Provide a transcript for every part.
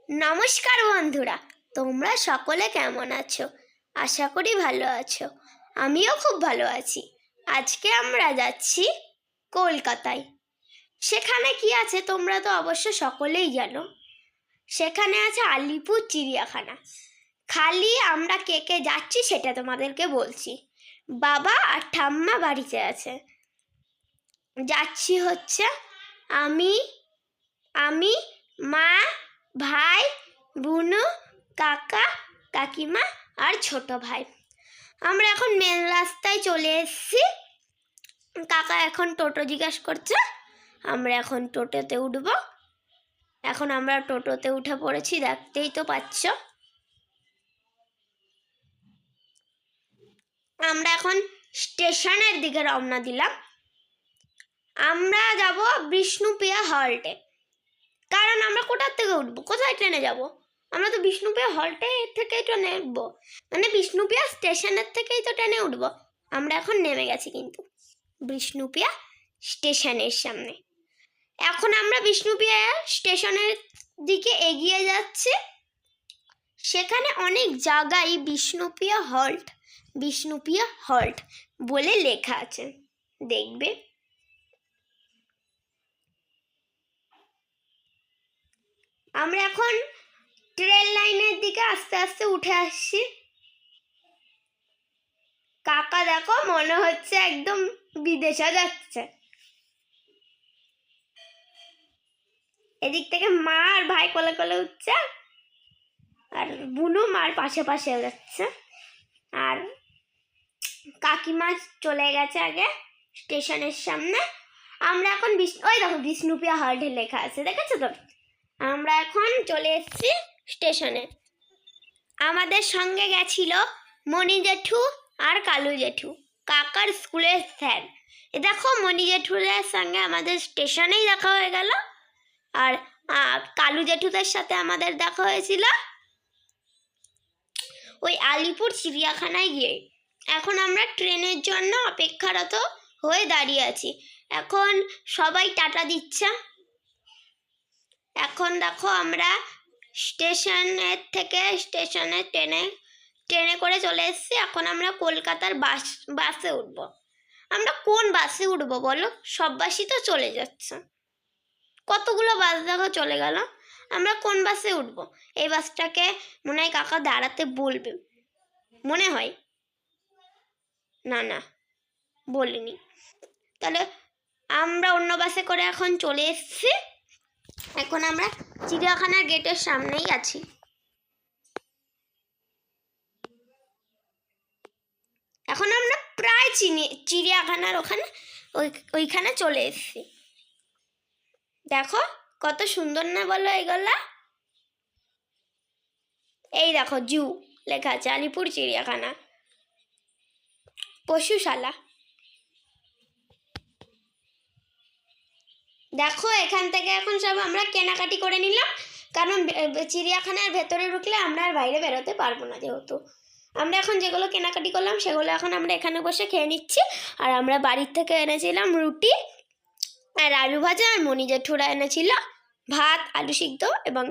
নমস্কার বন্ধুরা, তোমরা সকলে কেমন আছো? আশা করি ভালো আছো। আমিও খুব ভালো আছি। আজকে আমরা যাচ্ছি কলকাতায়। সেখানে কি আছে তোমরা তো অবশ্য সকলেই জানো। সেখানে আছে আলিপুর চিড়িয়াখানা। খালি আমরা কে কে যাচ্ছি সেটা তোমাদেরকে বলছি। বাবা আর ঠাম্মা বাড়িতে আছে। যাচ্ছি হচ্ছে আমি আমি মা, ভাই, বুনু, কাকা, কাকিমা আর ছোট ভাই। আমরা এখন মেন রাস্তায় চলে এসেছি। কাকা এখন টোটো জিজ্ঞাসা করছে, আমরা এখন টোটোতে উঠবো। এখন আমরা টোটোতে উঠে পড়েছি, দেখতেই তো পাচ্ছ। আমরা এখন স্টেশনের দিকে রওনা দিলাম। আমরা যাব বিষ্ণুপ্রিয়া হল্টে। কারণ আমরা কোথার থেকে উঠবো, কোথায় ট্রেনে যাব? আমরা তো বিষ্ণুপ্রিয়া হল্টে থেকেই ট্রেনে উঠবো, মানে বিষ্ণুপ্রিয়া স্টেশনের থেকেই তো ট্রেনে উঠবো। আমরা এখন নেমে গেছি কিন্তু বিষ্ণুপ্রিয়া স্টেশনের সামনে। এখন আমরা বিষ্ণুপ্রিয়া স্টেশনের দিকে এগিয়ে যাচ্ছি। সেখানে অনেক জায়গায় বিষ্ণুপ্রিয়া হল্ট বলে লেখা আছে, দেখবে। আমরা এখন ট্রেন লাইনের দিকে আস্তে আস্তে উঠে আসছি। কাকা দেখো মনে হচ্ছে একদম বিদেশে যাচ্ছে। এদিক থেকে মা আর ভাই কোলে কোলে উঠছে, আর বুনু মার পাশে পাশে যাচ্ছে, আর কাকিমা চলে গেছে আগে স্টেশনের সামনে। আমরা এখন ওই দেখো বিষ্ণুপ্রিয়া হল্টে লেখা আছে, দেখেছো তো? আমরা এখন চলে এসেছি স্টেশনে। আমাদের সঙ্গে গেছিল মণি জেঠু আর কালু জেঠু, কাকার স্কুলের স্যার। এ দেখো মণি জেঠুদের সঙ্গে আমাদের স্টেশনেই দেখা হয়ে গেল, আর কালু জেঠুদের সাথে আমাদের দেখা হয়েছিল ওই আলিপুর চিড়িয়াখানায় গিয়ে। এখন আমরা ট্রেনের জন্য অপেক্ষারত হয়ে দাঁড়িয়ে আছি। এখন সবাই টাটা দিচ্ছে। এখন দেখো আমরা স্টেশনের থেকে স্টেশনে ট্রেনে করে চলে এসেছি। এখন আমরা কলকাতার বাসে উঠবো। আমরা কোন বাসে উঠবো বলো? সব বাসই তো চলে যাচ্ছে, কতগুলো বাস দেখো চলে গেল। আমরা কোন বাসে উঠবো? এই বাসটাকে মনে হয় কাকা দাঁড়াতে বলবে, মনে হয়। না বলিনি। তাহলে আমরা অন্য বাসে করে এখন চলে এসেছি। এখন আমরা চিড়িয়াখানার গেটের সামনেই আছি। এখন আমরা প্রায় চিড়িয়াখানার ওইখানে চলে এসেছি। দেখো কত সুন্দর না বলো এগুলা? এই দেখো জু লেখা আছে, আলিপুর চিড়িয়াখানা, পশুশালা। দেখো এখান থেকে এখন সব আমরা কেনাকাটি করে নিলাম, কারণ চিড়িয়াখানার ভেতরে ঢুকলে আমরা আর বাইরে বেরোতে পারবো না। যেহেতু আমরা এখন যেগুলো কেনাকাটি করলাম সেগুলো এখন আমরা এখানে বসে খেয়ে নিচ্ছি। আর আমরা বাড়ির থেকে এনেছিলাম রুটি আর আলু ভাজা, আর মণি জেঠুরা এনেছিল ভাত, আলু সিদ্ধ এবং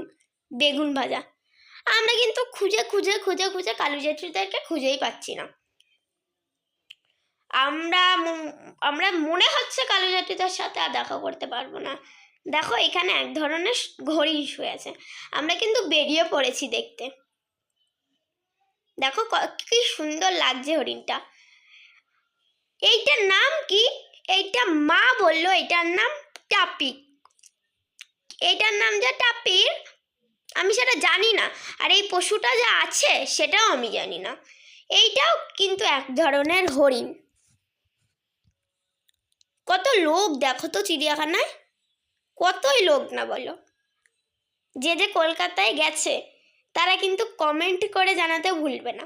বেগুন ভাজা। আমরা কিন্তু খুঁজে কালু জেঠুদেরকে খুঁজেই পাচ্ছি না। আমরা মনে হচ্ছে কালু জেঠুদের সাথে আর দেখা করতে পারবো না। দেখো এখানে এক ধরনের ঘড়ি শুয়ে আছে। আমরা কিন্তু বেরিয়ে পড়েছি দেখতে। দেখো কি সুন্দর লাগছে হরিণটা। এইটার নাম কি? এইটা মা বললো এটার নাম টাপি। এইটার নাম যা টাপির, আমি সেটা জানি না। আর এই পশুটা যা আছে সেটাও আমি জানি না। এইটাও কিন্তু এক ধরনের হরিণ। কত লোক দেখো তো চিড়িয়াখানায়, কতই লোক না বলো? যে কলকাতায় গেছে তারা কিন্তু কমেন্ট করে জানাতে ভুলবে না।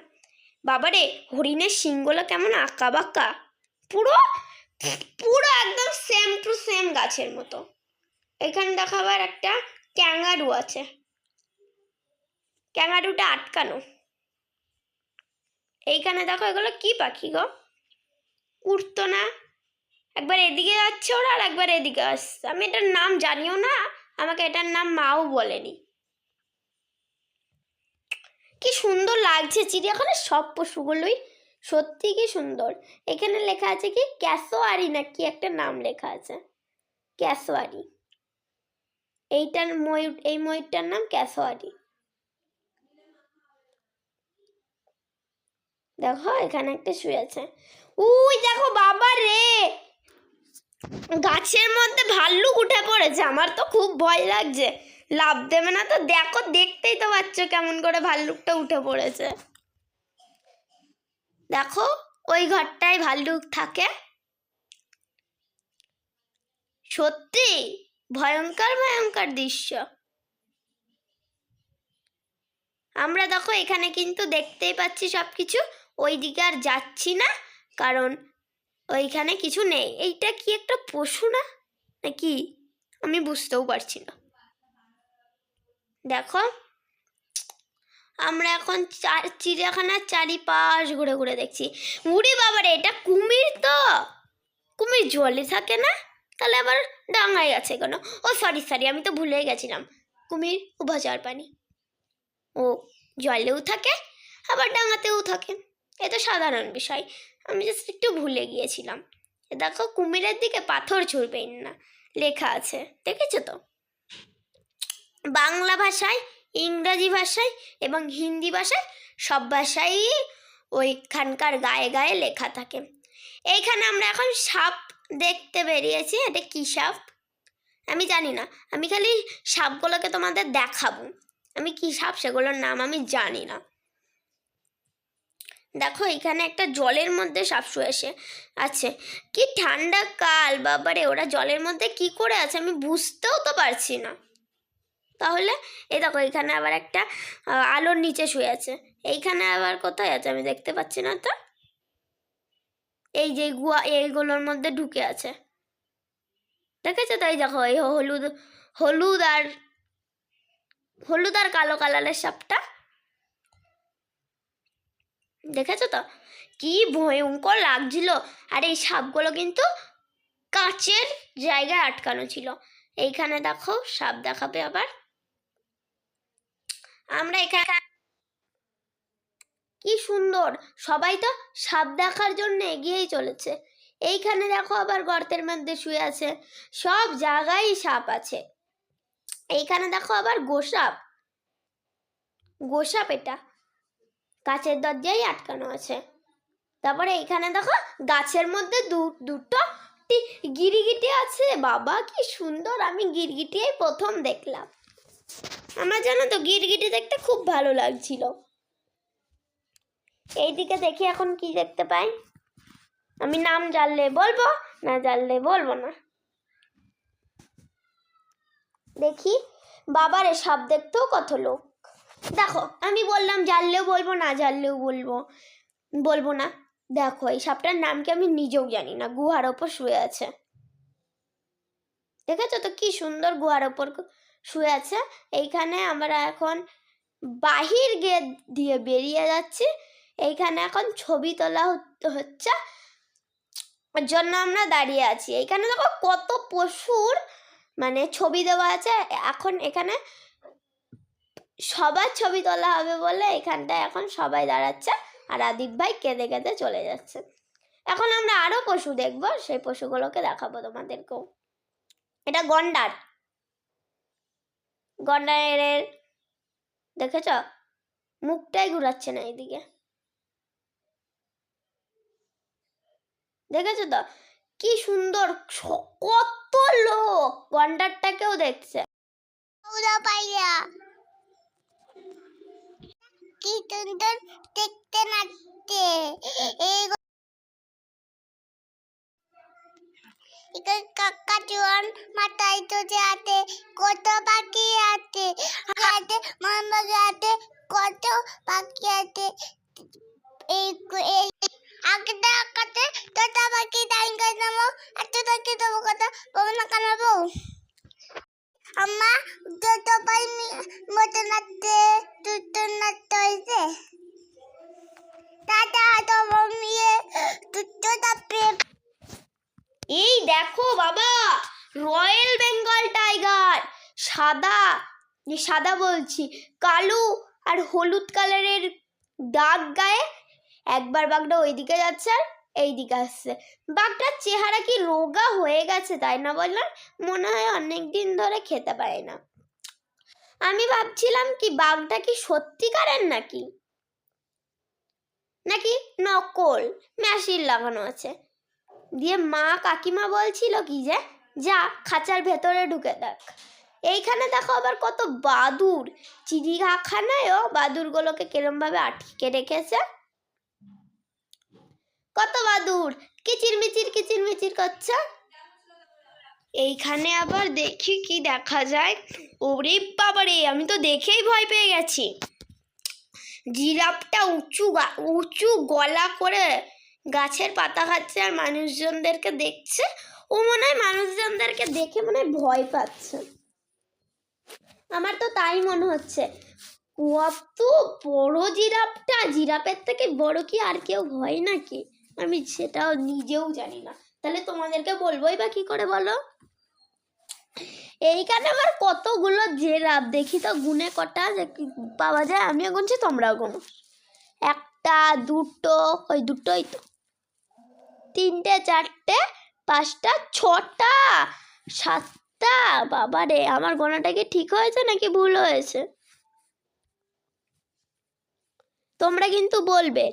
বাবারে হরিণের শিংগুলো কেমন আঁকা বাঁকা, পুরো পুরো একদম সেম টু সেম গাছের মতো। এখানে দেখো আবার একটা ক্যাঙ্গারু আছে, ক্যাঙ্গারুটা আটকানো। এইখানে দেখো এগুলো কি পাখি গো? উঠতো না, একবার এদিকে যাচ্ছে ওরা আর একবার এদিকে আসছে। আমি এটার নাম জানিও না, আমাকে এটার নাম মাও বলেনি। কি সুন্দর লাগছে চিড়িয়াখানার সব পশুগুলোই, সত্যি কি সুন্দর। এখানে লেখা আছে কি ক্যাসোয়ারি না কি একটা নাম লেখা আছে, ক্যাসোয়ারি। এইটার ময়ূর, এই ময়ূরটার নাম ক্যাসোয়ারি। দেখো এখানে একটা শুয়ে আছে। উই দেখো বাবা রে, গাছের মধ্যে ভাল্লুক উঠে পড়েছে। আমার তো খুব ভয় লাগছে, লাফ দেবে না তো? দেখো, দেখতেই তো পাচ্ছ কেমন করে ভাল্লুকটা উঠে পড়েছে। দেখো ওই ঘরটায় ভাল্লুক থাকে। সত্যি ভয়ঙ্কর ভয়ঙ্কর দৃশ্য। আমরা দেখো এখানে কিন্তু দেখতেই পাচ্ছি সব কিছু। ওইদিকে আর যাচ্ছি না, কারণ ওইখানে কিছু নেই। এইটা কি একটা পশু না নাকি আমি বুঝতেও পারছি না। দেখো আমরা এখন চিড়িয়াখানার চারিপাশ ঘুরে ঘুরে দেখছি। উড়ি বাবারে, এটা কুমির তো। কুমির জলে থাকে না, তাহলে আবার ডাঙায় আছে কেন? ও সরি সরি, আমি তো ভুলে গেছিলাম, কুমির উভচর প্রাণী। ও জলেও থাকে আবার ডাঙাতেও থাকে, এ তো সাধারণ বিষয়। আমি জাস্ট একটু ভুলে গিয়েছিলাম। দেখো কুমিরের দিকে পাথর ছুঁড়বেন না লেখা আছে, দেখেছো তো? বাংলা ভাষায়, ইংরাজি ভাষায় এবং হিন্দি ভাষায়, সব ভাষায় ওইখানকার গায়ে গায়ে লেখা থাকে। এইখানে আমরা এখন সাপ দেখতে বেরিয়েছি। এটা কী সাপ আমি জানি না, আমি খালি সাপগুলোকে তোমাদের দেখাবো। আমি কী সাপ সেগুলোর নাম আমি জানি না। দেখো এখানে একটা জলের মধ্যে সাপ শুয়ে আছে। কি ঠান্ডা কাল বাবারে, ওরা জলের মধ্যে কি করে আছে আমি বুঝতেও তো পারছি না। তাহলে এই দেখো এখানে আবার একটা আলোর নিচে শুয়ে আছে। এইখানে আবার কোথায় আছে আমি দেখতে পাচ্ছি না তো। এই যে গুয়া, এইগুলোর মধ্যে ঢুকে আছে, দেখেছো তো? এই দেখো এই হলুদ হলুদ আর হলুদ আর কালো কালারের সাপটা, দেখেছো তো? কি ভয়ঙ্কর লাগছিল। আর এই সাপগুলো কিন্তু কাচের জায়গায় আটকানো ছিল। এইখানে দেখো সাপ দেখাবে আবার। আমরা এখানে কি সুন্দর, সবাই তো সাপ দেখার জন্য এগিয়েই চলেছে। এইখানে দেখো আবার গর্তের মধ্যে শুয়ে আছে। সব জায়গায় সাপ আছে। এইখানে দেখো আবার গোসাপ, গোসাপ এটা কাচের দরজায় আটকানো আছে। তারপরে এইখানে দেখো গাছের মধ্যে দুটো গিরগিটি আছে। বাবা কি সুন্দর, আমি গিরগিটি প্রথম দেখলাম। আমার জানো তো গিরগিটি দেখতে খুব ভালো লাগছিল। এইদিকে দেখি এখন কি দেখতে পাই। আমি নাম জানলে বলবো, না জানলে বলবো না। দেখি বাবারে, সাপ দেখতেও কত লোক। দেখো আমি বললাম জানলেও বলবো, না জানলেও বলবো না। দেখো এই সাপটার নাম কি আমি নিজেও জানি না। গুহার ওপর শুয়ে আছে, দেখেছো তো কি সুন্দর গুহার ওপর শুয়ে আছে। এইখানে আমরা এখন বাহির গেট দিয়ে বেরিয়ে যাচ্ছি। এইখানে এখন ছবি তোলা হচ্ছে, ওর জন্য আমরা দাঁড়িয়ে আছি। এইখানে দেখো কত পশুর মানে ছবি দেওয়া আছে। এখন এখানে সবার ছবি তোলা হবে বলে এখানটায় এখন সবাই দাঁড়াচ্ছে, আর আদিব ভাই কেঁদে কেঁদে চলে যাচ্ছে। এখন আমরা আরো পশু দেখবো, সেই পশুগুলোকে দেখাবো তোমাদেরকেও। এটা গন্ডার, গন্ডারের দেখেছ মুখটাই ঘুরাচ্ছে না এইদিকে, দেখেছো তো কি সুন্দর। কত লোক গন্ডারটাকেও দেখছে। কি সুন্দর দেখতে নাচছে। এই কাকা জোয়ান মাথায় তোজে আছে, কত পাখি আছে হাতে, মামা হাতে কত পাখি আছে। এই আগেটা আকাতে তোতা পাখি টাইম করে নামো, এত পাখি দেবো কথা বলো না কানাবো। আম্মা যত পাই মতো নাচতে দুটো নাচতে হয়েছে। টাটা তো মমিয়ে দুটো তাপে। এই দেখো বাবা, রয়্যাল বেঙ্গল টাইগার, সাদা, সাদা বলছি, কালো আর হলুদ কালারের দাগ গায়ে। একবার বাঘটা ওইদিকে যাচ্ছে আর এইদিকে আসছে। বাঘটার চেহারা কি রোগা হয়ে গেছে, তাই না বললাম? মনে হয় অনেক দিন ধরে খেতে পারে না। আমি ভাবছিলাম কি বাঘটা কি সত্যিকারের নাকি নাকি নকল, মেশিন লাগানো আছে। দিয়ে মা কাকিমা বলছিল কি যে যা খাঁচার ভেতরে ঢুকে দেখ। এইখানে দেখো আবার কত বাদুড়, চিড়িয়াখানায়ও বাদুড়গুলোকে কিরমভাবে আটকে রেখেছে। কত বাদুড় কিচিরমিচির করছে। এইখানে আবার দেখি কি দেখা যায়। ওরে বাবারে, আমি তো দেখেই ভয় পেয়ে গেছি। জিরাফটা উঁচু গলা করে গাছের পাতা খাচ্ছে আর মানুষজনদেরকে দেখছে। ও মনে হয় মানুষজনদেরকে দেখে মনে হয় ভয় পাচ্ছে। আমার তো তাই মনে হচ্ছে। কত বড় জিরাফটা, জিরাফের থেকে বড় কি আর কেউ হয় নাকি? আমি সেটাও নিজেও জানি না, তাহলে তোমাদেরকে বলবোই বা কি করে বলো? এইখানে আবার কতগুলো জিরাফ, দেখি তো গুনে কটা পাওয়া যায়। আমিও গুনছি, তোমরাও গুনো। একটা, দুটো, ওই দুটোই তো, তিনটে, চারটে, পাঁচটা, ছটা, সাতটা। বাবারে, আমার গোনাটা কি ঠিক হয়েছে নাকি ভুল হয়েছে? তোমরা কিন্তু বলবে।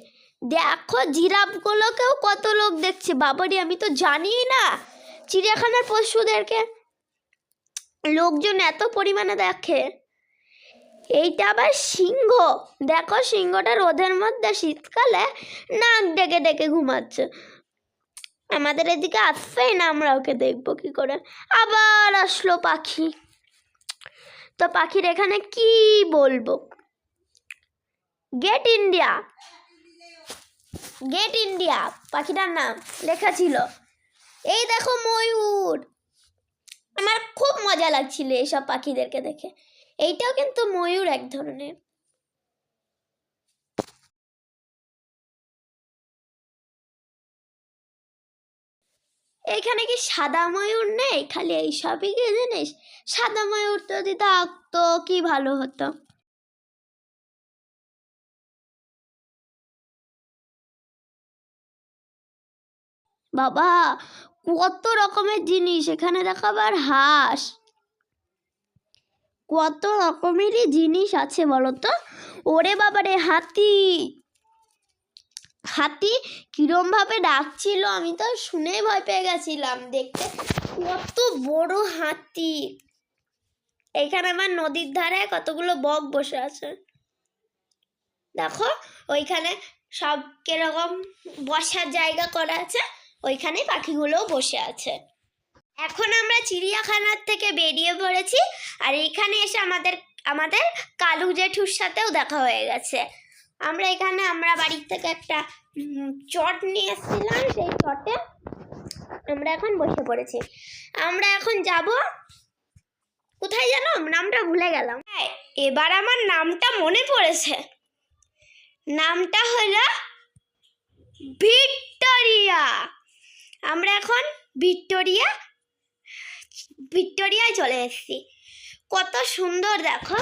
দেখো জিরাফগুলোকেও কত লোক দেখছে। বাবারে, আমি তো জানি না চিড়িয়াখানার পশুদেরকে লোকজন এত পরিমাণে দেখে। এইটা আবার সিংহ, দেখো সিংহটা রোদের মধ্যে শীতকালে নাক ডেকে ডেকে ঘুমাচ্ছে। আমাদের এদিকে আসবেই না, আমরা ওকে দেখবো কি করে? আবার আসলো পাখি। তো পাখির এখানে কি বলবো? গেট ইন্ডিয়া, গেট ইন্ডিয়া পাখিটার নাম লেখা ছিল। এই দেখো ময়ূর। আমার খুব মজা লাগছিল এইসব পাখিদেরকে দেখে। এইটাও কিন্তু ময়ূর এক ধরনের। এইখানে কি সাদা ময়ূর নেই? খালি এইসবই কি জিনিস? সাদা ময়ূর যদি থাকতো কি ভালো হতো। বাবা, কত রকমের জিনিস এখানে। দেখো আবার হাঁস, কত রকমেরই জিনিস আছে বলো তো। ওরে বাবারে, হাতি, হাতি কিরম ভাবে ডাকছিল, আমি তো শুনেই ভয় পেয়ে গেছিলাম। দেখতে কত বড় হাতি। এইখানে আমার নদীর ধারে কতগুলো বক বসে আছে। দেখো ওইখানে সব কিরকম বসার জায়গা করা আছে, ওইখানে পাখিগুলোও বসে আছে। এখন আমরা চিড়িয়াখানার থেকে বেরিয়ে পড়েছি, আর এখানে এসে আমাদের কালু জেঠুর সাথেও দেখা হয়ে গেছে। আমরা বাড়ির থেকে একটা চট নিয়ে এসেছিলাম, সেই চটে আমরা এখন বসে পড়েছি। আমরা এখন যাব কোথায় জানো? নামটা ভুলে গেলাম। হ্যাঁ, এবার আমার নামটা মনে পড়েছে। নামটা হলো ভিক্টোরিয়া। আমরা এখন ভিক্টোরিয়ায় চলে এসেছি। কত সুন্দর দেখো।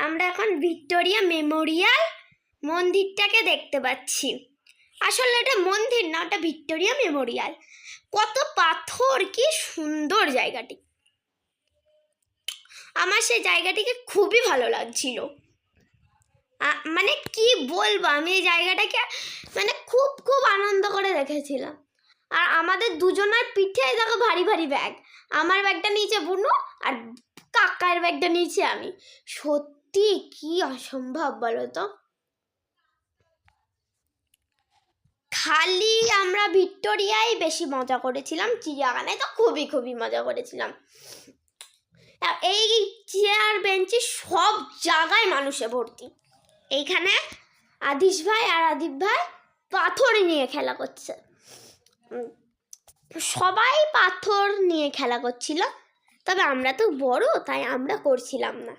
আমরা এখন ভিক্টোরিয়া মেমোরিয়াল মন্দিরটাকে দেখতে পাচ্ছি। আসলে এটা মন্দির না, ওটা ভিক্টোরিয়া মেমোরিয়াল। কত পাথর, কি সুন্দর জায়গাটি। আমার সেই জায়গাটিকে খুবই ভালো লাগছিল। মানে কি বলবো, আমি এই জায়গাটাকে মানে খুব খুব আনন্দ করে দেখেছিলাম। আর আমাদের দুজনের পিঠে দেখো ভারী ভারী ব্যাগ। আমার ব্যাগটা নিচে বুনু আর কাকার ব্যাগটা নিচে আমি। সত্যি কি অসম্ভব বলো তো। খালি আমরা ভিক্টোরিয়ায় বেশি মজা করেছিলাম, চিড়িয়াখানায় তো খুবই খুবই মজা করেছিলাম। এই চেয়ার বেঞ্চি সব জায়গায় মানুষে ভর্তি। এইখানে আদিশ ভাই আর আদিব ভাই পাথর নিয়ে খেলা করছে। সবাই পাথর নিয়ে খেলা করছিল, তবে আমরা তো বড়, তাই আমরা করছিলাম না।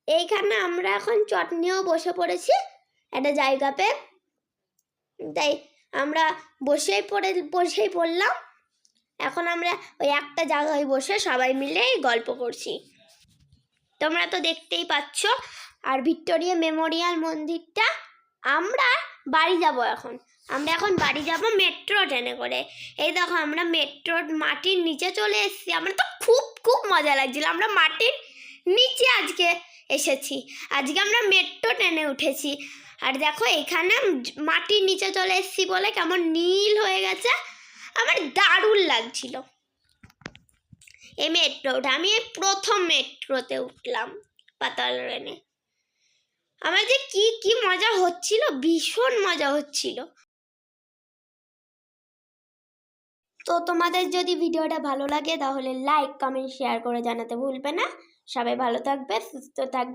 এইখানে আমরা এখন চট নিয়েও বসে পড়েছি একটা জায়গাতে, তাই আমরা বসেই পড়লাম। এখন আমরা ওই একটা জায়গায় বসে সবাই মিলে গল্প করছি। তোমরা তো দেখতেই পাচ্ছ। আর ভিক্টোরিয়া মেমোরিয়াল মন্দিরটা আমরা বাড়ি যাব এখন। আমরা এখন বাড়ি যাব মেট্রো ট্রেনে করে। এই দেখো আমরা মেট্রোর মাটির নিচে চলে এসেছি। আমার তো খুব খুব মজা লাগছিল। আমরা মাটির নিচে আজকে এসেছি। আজকে আমরা মেট্রো ট্রেনে উঠেছি। আর দেখো এখানে মাটির নিচে চলে এসেছি বলে কেমন নীল হয়ে গেছে। আমার দারুণ লাগছিল এই মেট্রোটা। আমি এই প্রথম মেট্রোতে উঠলাম পাতাল রেলে। আমার যে কি কি মজা হচ্ছিল, ভীষণ মজা হচ্ছিল। তো তোমাদের যদি ভিডিওটা ভালো লাগে তাহলে লাইক কমেন্ট শেয়ার করে জানাতে ভুলবে না। সবাই ভালো থাকবে, সুস্থ থাকবে।